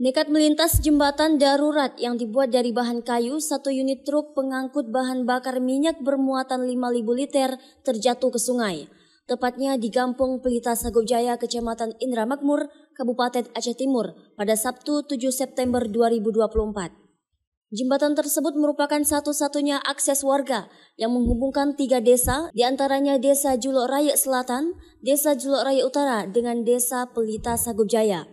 Nekat melintas jembatan darurat yang dibuat dari bahan kayu, satu unit truk pengangkut bahan bakar minyak bermuatan 5.000 liter terjatuh ke sungai. Tepatnya di Kampung Pelita Sagojaya, Kecamatan Indramakmur, Kabupaten Aceh Timur pada Sabtu 7 September 2024. Jembatan tersebut merupakan satu-satunya akses warga yang menghubungkan 3 desa, diantaranya Desa Julok Raya Selatan, Desa Julok Raya Utara dengan Desa Pelita Sagojaya.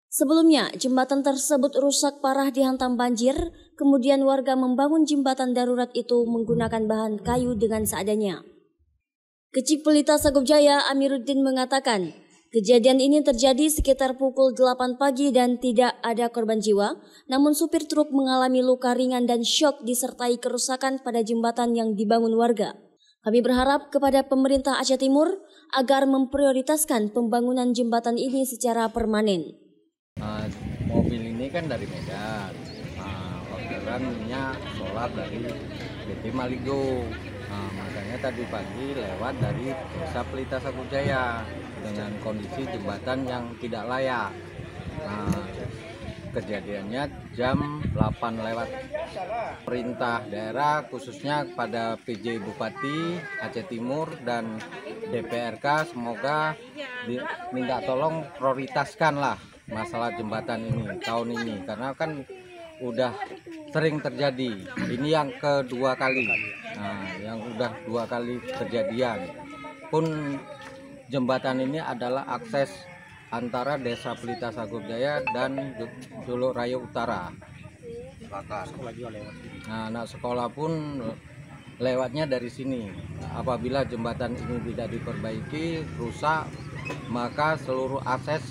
Sebelumnya, jembatan tersebut rusak parah dihantam banjir, kemudian warga membangun jembatan darurat itu menggunakan bahan kayu dengan seadanya. Kecik Pelita Sagojaya Amiruddin mengatakan, kejadian ini terjadi sekitar pukul 8 pagi dan tidak ada korban jiwa, namun supir truk mengalami luka ringan dan syok disertai kerusakan pada jembatan yang dibangun warga. Kami berharap kepada pemerintah Aceh Timur agar memprioritaskan pembangunan jembatan ini secara permanen. Mobil ini kan dari Medan, orderannya solar dari PT Maligo. Makanya tadi pagi lewat dari Desa Pelita Sagojaya dengan kondisi jembatan yang tidak layak. Kejadiannya jam 8 lewat. Perintah daerah khususnya kepada PJ Bupati Aceh Timur dan DPRK semoga minta tolong prioritaskanlah masalah jembatan ini tahun ini, karena kan udah sering terjadi. Ini yang kedua kali, yang udah 2 kali kejadian. Pun jembatan ini adalah akses antara Desa Pelita Sagojaya dan Julok Raya Utara. Anak sekolah pun lewatnya dari sini. Apabila jembatan ini tidak diperbaiki, rusak, maka seluruh akses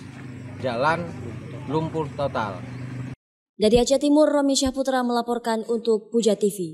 jalan lumpuh total. Dari Aceh Timur, Romi Syahputra melaporkan untuk Puja TV.